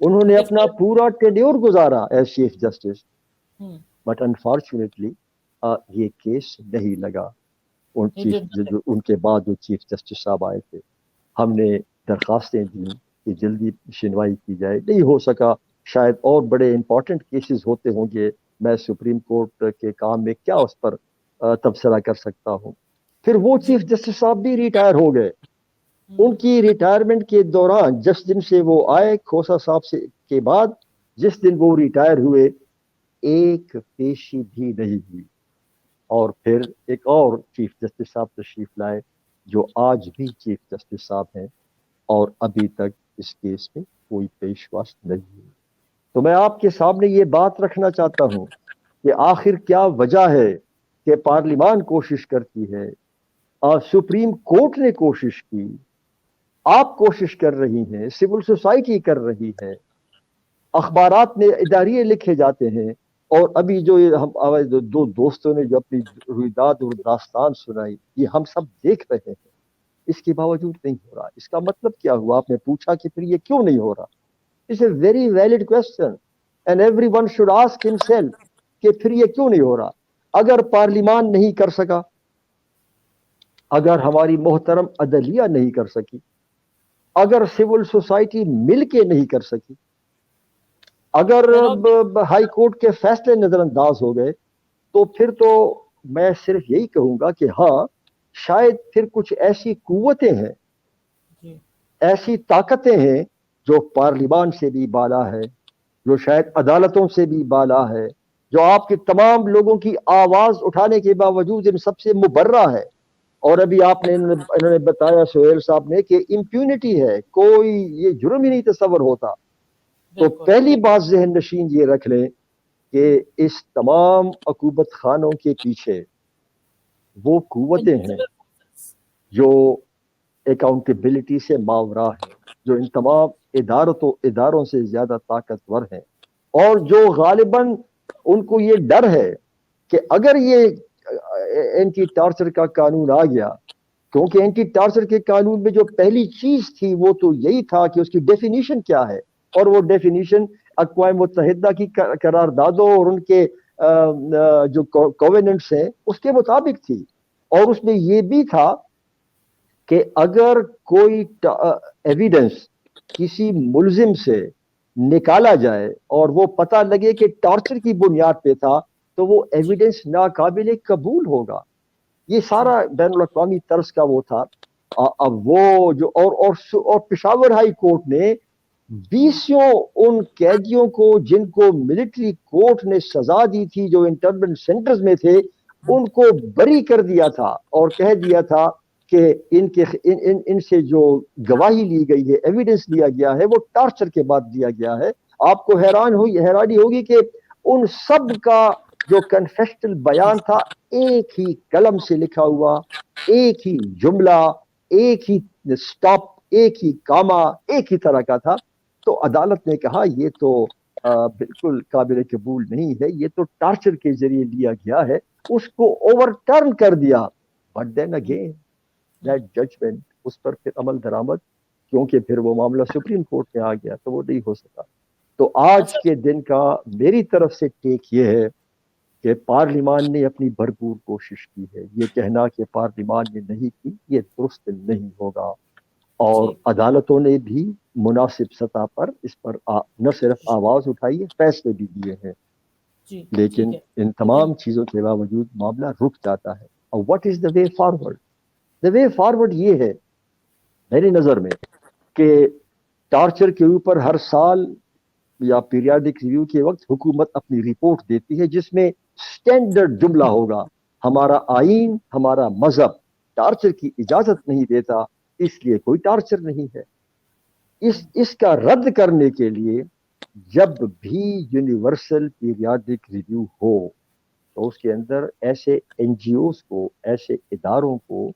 انہوں نے اپنا پورا ٹینیور گزارا as chief justice, but unfortunately یہ کیس نہیں لگا ان کے بعد جو چیف جسٹس صاحب آئے تھے۔ ہم نے درخواستیں دیں کہ جلدی سنوائی کی جائے، نہیں ہو سکا، شاید اور بڑے امپورٹنٹ کیسز ہوتے ہوں گے، میں سپریم کورٹ کے کام میں کیا اس پر تبصرہ کر سکتا ہوں۔ پھر وہ چیف جسٹس صاحب بھی ریٹائر ہو گئے، ان کی ریٹائرمنٹ کے دوران جس دن سے وہ آئے کھوسا صاحب سے کے بعد، جس دن وہ ریٹائر ہوئے ایک پیشی بھی نہیں ہوئی، اور پھر ایک اور چیف جسٹس صاحب تشریف لائے جو آج بھی چیف جسٹس صاحب ہیں، اور ابھی تک اس کیس میں کوئی پیشواس نہیں ہوئی۔ تو میں آپ کے سامنے یہ بات رکھنا چاہتا ہوں کہ آخر کیا وجہ ہے کہ پارلیمان کوشش کرتی ہے، سپریم کورٹ نے کوشش کی، آپ کوشش کر رہی ہیں، سول سوسائٹی کر رہی ہے، اخبارات میں اداریے لکھے جاتے ہیں، اور ابھی جو ہم دو دوستوں نے جو اپنی رویداد اور داستان سنائی، یہ ہم سب دیکھ رہے ہیں، اس کے باوجود نہیں ہو رہا۔ اس کا مطلب کیا ہوا؟ آپ نے پوچھا کہ پھر یہ کیوں نہیں ہو رہا؟ It's a very valid question and every one should ask himself کہ پھر یہ کیوں نہیں ہو رہا؟ اگر پارلیمان نہیں کر سکا، اگر ہماری محترم عدلیہ نہیں کر سکی، اگر سول سوسائٹی مل کے نہیں کر سکی، اگر ہائی کورٹ کے فیصلے نظر انداز ہو گئے، تو پھر تو میں صرف یہی کہوں گا کہ ہاں شاید پھر کچھ ایسی قوتیں ہیں، ایسی طاقتیں ہیں جو پارلیمان سے بھی بالا ہے، جو شاید عدالتوں سے بھی بالا ہے، جو آپ کے تمام لوگوں کی آواز اٹھانے کے باوجود ان سب سے مبرہ ہے۔ اور ابھی آپ نے انہوں نے بتایا سہیل صاحب نے کہ امپیونٹی ہے، کوئی یہ جرم ہی نہیں تصور ہوتا۔ تو پہلی بات ذہن نشین یہ رکھ لیں کہ اس تمام عقوبت خانوں کے پیچھے وہ قوتیں ہیں جو اکاؤنٹیبلٹی سے ماورا ہے، جو ان تمام اداروں سے زیادہ طاقتور ہیں، اور جو غالباً ان کو یہ ڈر ہے کہ اگر یہ اینٹی ٹارچر کا قانون آ گیا، کیونکہ اینٹی ٹارچر کے قانون میں جو پہلی چیز تھی وہ تو یہی تھا کہ اس کی ڈیفینیشن کیا ہے، اور وہ ڈیفینیشن اقوام متحدہ کی قراردادوں اور ان کے جو کووننٹس ہیں اس کے مطابق تھی، اور اس میں یہ بھی تھا کہ اگر کوئی ایویڈنس کسی ملزم سے نکالا جائے اور وہ پتہ لگے کہ ٹارچر کی بنیاد پہ تھا، تو وہ ایویڈنس ناقابل قبول ہوگا۔ یہ سارا بین الاقوامی طرز کا وہ تھا۔ اب وہ جو اور پشاور ہائی کورٹ نے 20 ان قیدیوں کو جن کو ملٹری کورٹ نے سزا دی تھی، جو انٹرنمنٹ سینٹرز میں تھے، ان کو بری کر دیا تھا، اور کہہ دیا تھا کہ ان سے جو گواہی لی گئی ہے، ایویڈنس لیا گیا ہے، وہ ٹارچر کے بعد دیا گیا ہے۔ آپ کو حیرانی ہوگی کہ ان سب کا جو کنفیشنل بیان تھا ایک ہی قلم سے لکھا ہوا، ایک ہی جملہ، ایک ہی سٹاپ، ایک ہی کاما، ایک ہی طرح کا تھا۔ تو عدالت نے کہا یہ تو بالکل قابل قبول نہیں ہے، یہ تو ٹارچر کے ذریعے لیا گیا ہے، اس کو اوور ٹرن کر دیا۔ But then again that judgement, اس پر پھر عمل درآمد، کیونکہ پھر وہ معاملہ سپریم کورٹ میں آ گیا تو وہ نہیں ہو سکا۔ تو آج کے دن کا میری طرف سے ٹیک یہ ہے کہ پارلیمان نے اپنی بھرپور کوشش کی ہے۔ یہ کہنا کہ پارلیمان نے نہیں کی، یہ درست نہیں ہوگا، اور عدالتوں نے بھی مناسب سطح پر اس پر نہ صرف آواز اٹھائی ہے، فیصلے بھی دیے ہیں، لیکن ان تمام چیزوں کے باوجود معاملہ رک جاتا ہے۔ اور what is the way forward? The way forward یہ ہے میری نظر میں کہ ٹارچر کے اوپر ہر سال یا پیریاڈک ریویو کے وقت حکومت اپنی رپورٹ دیتی ہے، جس میں سٹینڈرڈ جملہ ہوگا، ہمارا آئین، ہمارا مذہب ٹارچر کی اجازت نہیں دیتا، اس لیے کوئی ٹارچر نہیں ہے۔ اس کا رد کرنے کے لیے جب بھی یونیورسل پیریاڈک ریویو ہو تو اس کے اندر ایسے این جی اوز کو، ایسے اداروں کو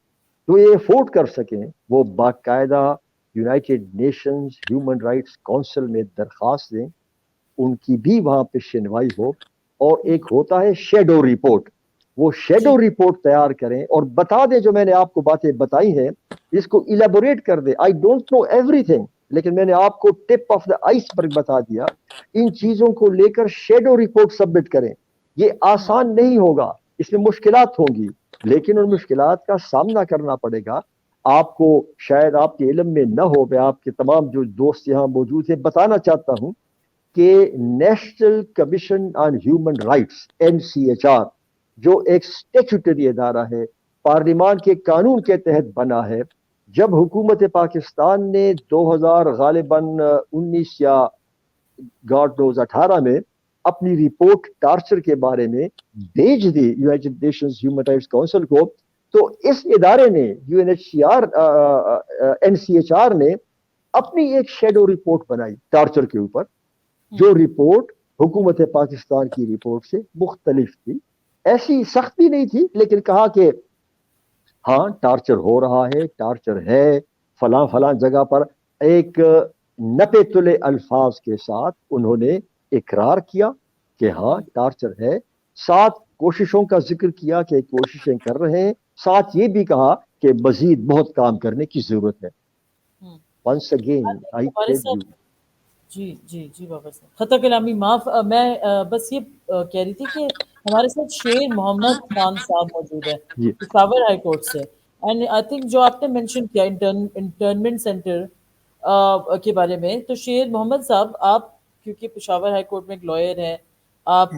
تو یہ افورڈ کر سکیں وہ باقاعدہ United nations human rights council میں درخواست دیں, ان کی بھی وہاں پہ شنوائی ہو, اور ایک ہوتا ہے شیڈو رپورٹ, وہ شیڈو رپورٹ تیار کریں اور بتا دیں جو میں نے آپ کو باتیں بتائی ہیں اس کو ایلیبوریٹ کر دیں. آئی ڈونٹ نو ایوری تھنگ, لیکن میں نے آپ کو ٹپ آف دا آئس برگ بتا دیا. ان چیزوں کو لے کر شیڈو رپورٹ سبمٹ کریں. یہ آسان نہیں ہوگا, اس میں مشکلات ہوں گی, لیکن ان مشکلات کا سامنا کرنا پڑے گا. آپ کو شاید آپ کے علم میں نہ ہو, میں آپ کے تمام جو دوست یہاں موجود ہیں بتانا چاہتا ہوں کہ national commission on human rights NCHR جو ایک اسٹیچوٹری ادارہ ہے, پارلیمان کے قانون کے تحت بنا ہے, جب حکومت پاکستان نے 2000 غالباً 19 یا گاڈ نوز 18 میں اپنی رپورٹ ٹارچر کے بارے میں بھیج the United nations human rights council کو, تو اس ادارے نے NCHR نے اپنی ایک شیڈو رپورٹ بنائی ٹارچر کے اوپر, جو رپورٹ حکومت پاکستان کی رپورٹ سے مختلف تھی. ایسی سختی نہیں تھی, لیکن کہا کہ ہاں ٹارچر ہو رہا ہے, ٹارچر ہے فلاں فلاں جگہ پر. ایک نپے تلے الفاظ کے ساتھ انہوں نے اقرار کیا کہ ہاں ٹارچر ہے, ساتھ کوششوں کا ذکر کیا کہ کوششیں کر رہے ہیں, ساتھ یہ بھی کہا کہ مزید بہت کام کرنے کی ضرورت ہے. once again I ہمارے tell you. ساتھ جی جی جی بابا صاحب, خطا کلامی معاف, میں بس یہ کہہ رہی تھی کہ ہمارے ساتھ شیر محمد خان صاحب موجود ہے جی پشاور ہائی کورٹ سے. اینڈ آئی تھنک جو آپ نے مینشن کیا انٹرنمنٹ سینٹر کے بارے میں, تو شیر محمد صاحب آپ کیونکہ پشاور ہائی کورٹ میں ایک لائر ہیں, آپ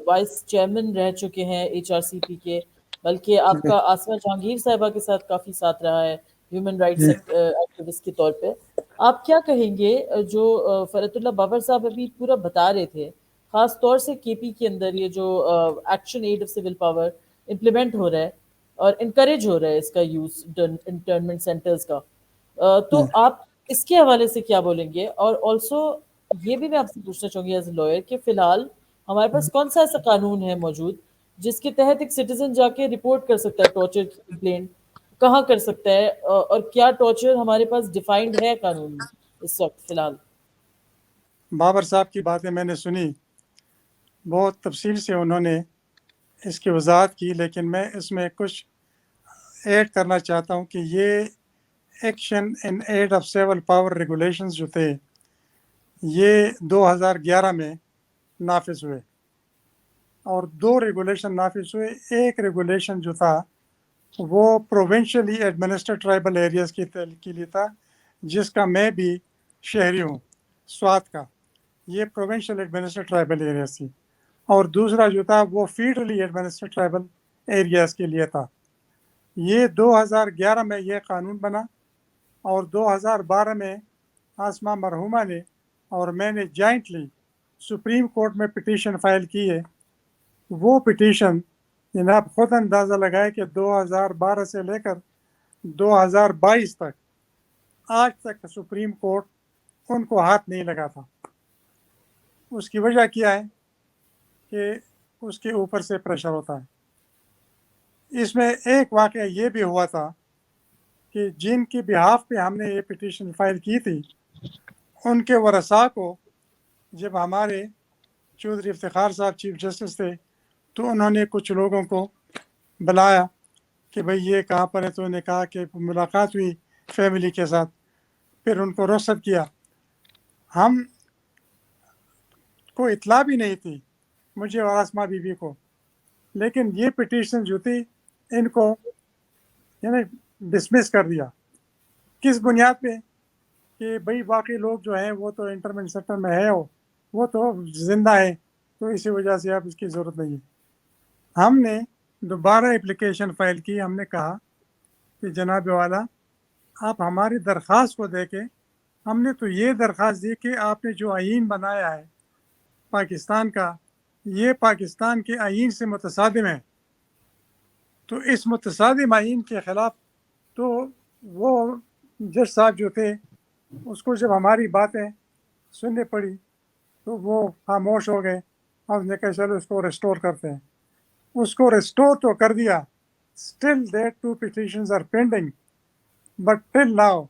وائس چیئرمین رہ چکے ہیں HRCP کے, بلکہ آپ کا آسمہ جہانگیر صاحبہ کے ساتھ کافی ساتھ رہا ہے ہیومن رائٹس ایکٹیوسٹ کے طور پہ. آپ کیا کہیں گے جو فرحت اللہ بابر صاحب ابھی پورا بتا رہے تھے, خاص طور سے KP کے اندر یہ جو action aid of civil power implement ہو رہا ہے اور انکریج ہو رہا ہے اس کا یوز انٹرنمنٹ سینٹرز کا, تو آپ اس کے حوالے سے کیا بولیں گے؟ اور آلسو یہ بھی میں آپ سے پوچھنا چاہوں گی ایز اے لائر کہ فی الحال ہمارے پاس کون سا ایسا قانون ہے موجود جس کے تحت ایک سٹیزن جا کے رپورٹ کر سکتا ہے ٹارچر کی کمپلینٹ, کہاں کر سکتا ہے, اور کیا ٹارچر ہمارے پاس ڈیفائنڈ ہے قانون میں اس وقت فی الحال؟ بابر صاحب کی باتیں میں نے سنی, بہت تفصیل سے انہوں نے اس کی وضاحت کی, لیکن میں اس میں کچھ ایڈ کرنا چاہتا ہوں کہ یہ action in aid of civil power regulations جو تھے یہ 2011 میں نافذ ہوئے, اور 2 ریگولیشن نافذ ہوئے. ایک ریگولیشن جو تھا وہ پروونشلی ایڈمنسٹرڈ ٹرائبل ایریاز کے لیے تھا, جس کا میں بھی شہری ہوں, سوات کا. یہ پروونشل ایڈمنسٹرڈ ٹرائبل ایریاز تھی. اور دوسرا جو تھا وہ فیڈرلی ایڈمنسٹرڈ ٹرائبل ایریاز کے لیے تھا. یہ 2011 میں یہ قانون بنا, اور 2012 میں آسمہ مرحومہ نے اور میں نے جوائنٹلی سپریم کورٹ میں پٹیشن فائل کی ہے. وہ پٹیشن جناب خود اندازہ لگائے کہ 2012 سے لے کر 2022 تک آج تک سپریم کورٹ ان کو ہاتھ نہیں لگا تھا. اس کی وجہ کیا ہے کہ اس کے اوپر سے پریشر ہوتا ہے. اس میں ایک واقعہ یہ بھی ہوا تھا کہ جن کی بہاف پہ ہم نے یہ پٹیشن فائل کی تھی, ان کے ورثاء کو جب ہمارے چودھری افتخار صاحب چیف جسٹس تھے تو انہوں نے کچھ لوگوں کو بلایا کہ بھئی یہ کہاں پر ہے, تو انہوں نے کہا کہ ملاقات ہوئی فیملی کے ساتھ, پھر ان کو رخصت کیا. ہم کو اطلاع بھی نہیں تھی, مجھے اور آسمہ بی بی کو, لیکن یہ پٹیشن جو تھی ان کو یعنی ڈسمس کر دیا. کس بنیاد پہ؟ کہ بھئی باقی لوگ جو ہیں وہ تو انٹرنمنٹ سیکٹر میں ہے, وہ تو زندہ ہے, تو اسی وجہ سے اب اس کی ضرورت نہیں ہے. ہم نے دوبارہ اپلیکیشن فائل کی. ہم نے کہا کہ جناب والا آپ ہماری درخواست کو دیکھیں, ہم نے تو یہ درخواست دی کہ آپ نے جو آئین بنایا ہے پاکستان کا, یہ پاکستان کے آئین سے متصادم ہے, تو اس متصادم آئین کے خلاف. تو وہ جج صاحب جو تھے اس کو جب ہماری باتیں سننے پڑی تو وہ خاموش ہو گئے, اور نے کہا چلو اس کو ریسٹور کرتے ہیں. اس کو ریسٹور تو کر دیا, still that 2 petitions are pending, but till now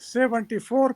74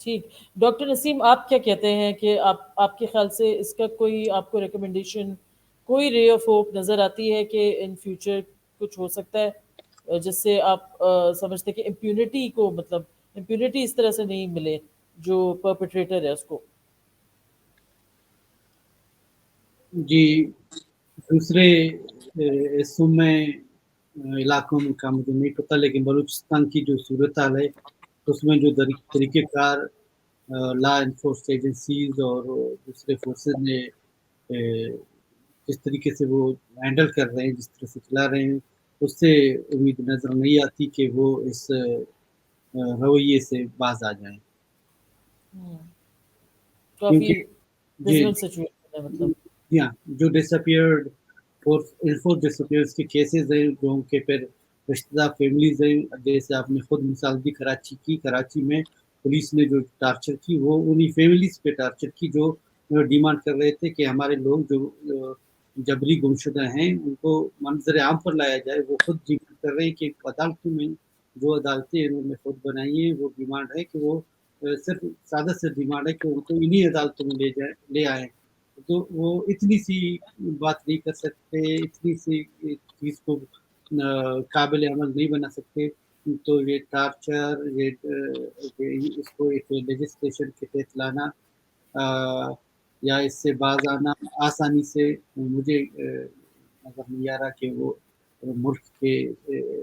ٹھیک. ڈاکٹر نسیم آپ کیا کہتے ہیں کہ آپ کے خیال سے اس کا کوئی آپ کو ریکمنڈیشن، کوئی رے آف ہوپ نظر آتی ہے کہ ان فیوچر کچھ ہو سکتا ہے جس سے آپ سمجھتے کہ امپیونٹی کو، مطلب امپیونٹی اس طرح سے نہیں ملے جو پرپیٹریٹر ہے اس کو؟ جی، دوسرے حصوں میں علاقوں میں کا مجھے نہیں پتہ، لیکن بلوچستان کی جو صورتحال ہے اس میں جو طریقہ کار لا انفورس ایجنسیز اور دوسرے فورسز نے جس طریقے سے وہ ہینڈل کر رہے ہیں، جس طرح سے چلا رہے ہیں، اس سے امید نظر نہیں آتی کہ وہ اس رویے سے باز آ جائیں. کافی کیونکہ جی ڈزمل سچویشن ہے مطلب. جی ہاں، جو ڈسپیئرڈ انفورس ڈسپیئرس کے کیسز ہیں، جو ان کے پھر رشتہ دار فیملیز ہیں، جیسے آپ نے خود مثال دی کراچی میں پولیس نے جو ٹارچر کی وہ انہی فیملیز پہ ٹارچر کی جو ڈیمانڈ کر رہے تھے کہ ہمارے لوگ جو جبری گمشدہ ہیں ان کو منظر عام پر لایا جائے. وہ خود ڈیمانڈ کر رہے ہیں کہ عدالتوں میں، جو عدالتیں انہوں نے خود بنائی ہیں، وہ ڈیمانڈ ہے کہ وہ صرف سادہ سے ڈیمانڈ ہے کہ ان کو انہی عدالتوں میں لے آئیں. تو وہ اتنی سی بات نہیں کر سکتے، اتنی سی چیز کو قابل عمل نہیں بنا سکتے. تو یہ ٹارچر، یہ اس کو ایک لیجسلیشن کے تحت لانا یا اس سے باز آنا آسانی سے مجھے نظر نہیں آ رہا کہ وہ ملک کے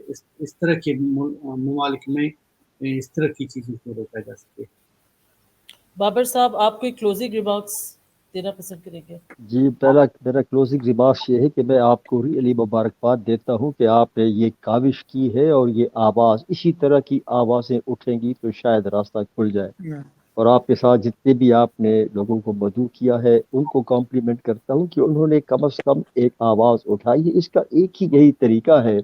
اس طرح کے ممالک میں اس طرح کی چیزوں کو روکا جا سکے. بابر صاحب آپ کوئی کلوزنگ ریمارکس دینا پسند کریں گے؟ جی، میرا کلوزنگ ریمارکس یہ ہے کہ میں آپ کو ریئلی مبارکباد دیتا ہوں کہ آپ نے یہ کاوش کی ہے، اور یہ آواز، اسی طرح کی آوازیں اٹھیں گی تو شاید راستہ کھل جائے. اور آپ کے ساتھ جتنے بھی آپ نے لوگوں کو مدعو کیا ہے ان کو کمپلیمنٹ کرتا ہوں کہ انہوں نے کم از کم ایک آواز اٹھائی ہے. اس کا ایک ہی یہی طریقہ ہے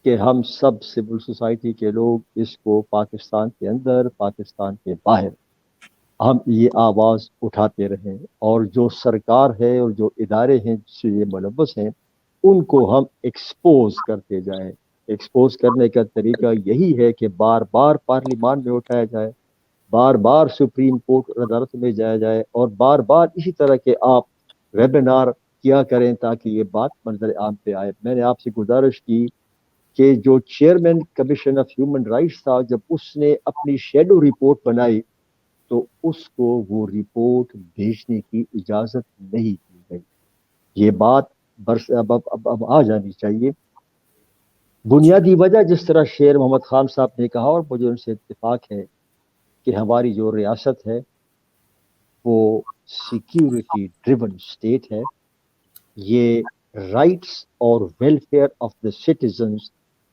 کہ ہم سب سول سوسائٹی کے لوگ اس کو پاکستان کے اندر، پاکستان کے باہر ہم یہ آواز اٹھاتے رہیں، اور جو سرکار ہے اور جو ادارے ہیں جس سے یہ ملوث ہیں ان کو ہم ایکسپوز کرتے جائیں. ایکسپوز کرنے کا طریقہ یہی ہے کہ بار بار پارلیمان میں اٹھایا جائے، بار بار سپریم کورٹ عدالت میں جایا جائے، اور بار بار اسی طرح کے آپ ویبینار کیا کریں تاکہ یہ بات منظر عام پہ آئے. میں نے آپ سے گزارش کی کہ جو chairman commission of human rights تھا، جب اس نے اپنی شیڈو رپورٹ بنائی تو اس کو وہ رپورٹ بھیجنے کی اجازت نہیں دی گئی. یہ بات اب آ جانی چاہیے. بنیادی وجہ جس طرح شیر محمد خان صاحب نے کہا، اور مجھے ان سے اتفاق ہے، کہ ہماری جو ریاست ہے وہ سیکیورٹی ڈریون اسٹیٹ ہے. یہ رائٹس اور welfare of the citizens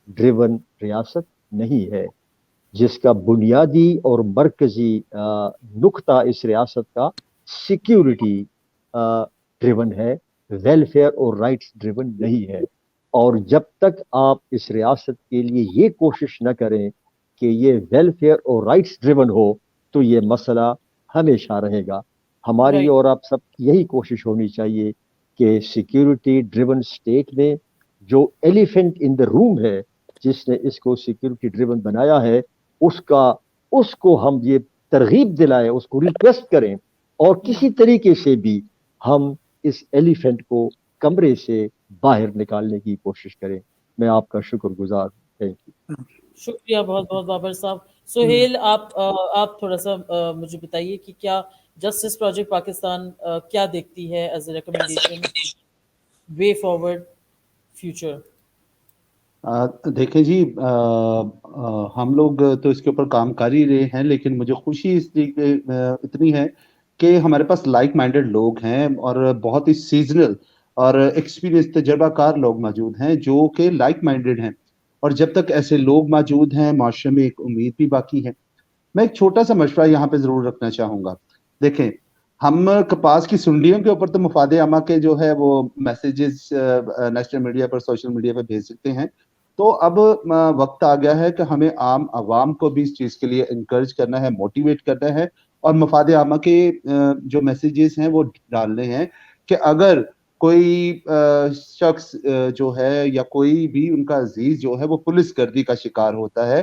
driven ریاست نہیں ہے، جس کا بنیادی اور مرکزی نقطہ اس ریاست کا سیکیورٹی ڈریون ہے، ویلفیئر اور رائٹس ڈریون نہیں ہے. اور جب تک آپ اس ریاست کے لیے یہ کوشش نہ کریں کہ یہ ویلفیئر اور رائٹس ڈریون ہو تو یہ مسئلہ ہمیشہ رہے گا. ہماری Right. اور آپ سب کی یہی کوشش ہونی چاہیے کہ سیکیورٹی ڈریون اسٹیٹ میں جو ایلیفنٹ ان دا روم ہے، جس نے اس کو سیکیورٹی ڈریون بنایا ہے، اس کو ہم یہ ترغیب دلائیں، اس کو ریکویسٹ کریں، اور کسی طریقے سے بھی ہم اس ایلیفنٹ کو کمرے سے باہر نکالنے کی کوشش کریں. میں آپ کا شکر گزار ہوں. Thank you. شکریہ بہت بہت بابر صاحب. سہیل آپ تھوڑا سا مجھے بتائیے کہ کیا جسٹس پروجیکٹ پاکستان کیا دیکھتی ہے ایز اے ریکمنڈیشن وے فارورڈ فیوچر؟ دیکھیں جی، ہم لوگ تو اس کے اوپر کام کر ہی رہے ہیں، لیکن مجھے خوشی اتنی ہے کہ ہمارے پاس لائک مائنڈیڈ لوگ ہیں اور بہت ہی سیزنل اور ایکسپیرینس تجربہ کار لوگ موجود ہیں جو کہ لائک مائنڈیڈ ہیں. اور جب تک ایسے لوگ موجود ہیں معاشرے میں ایک امید بھی باقی ہے. میں ایک چھوٹا سا مشورہ یہاں پہ ضرور رکھنا چاہوں گا. دیکھیں، ہم کپاس کی سنڈیوں کے اوپر تو مفاد عامہ کے جو ہے وہ میسیجز نیشنل میڈیا پر، سوشل میڈیا پر بھیج سکتے ہیں. تو اب وقت آ گیا ہے کہ ہمیں عام عوام کو بھی اس چیز کے لیے انکریج کرنا ہے، موٹیویٹ کرنا ہے، اور مفاد عامہ کے جو میسیجز ہیں وہ ڈالنے ہیں کہ اگر کوئی شخص جو ہے یا کوئی بھی ان کا عزیز جو ہے وہ پولیس گردی کا شکار ہوتا ہے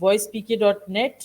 voicepk.net,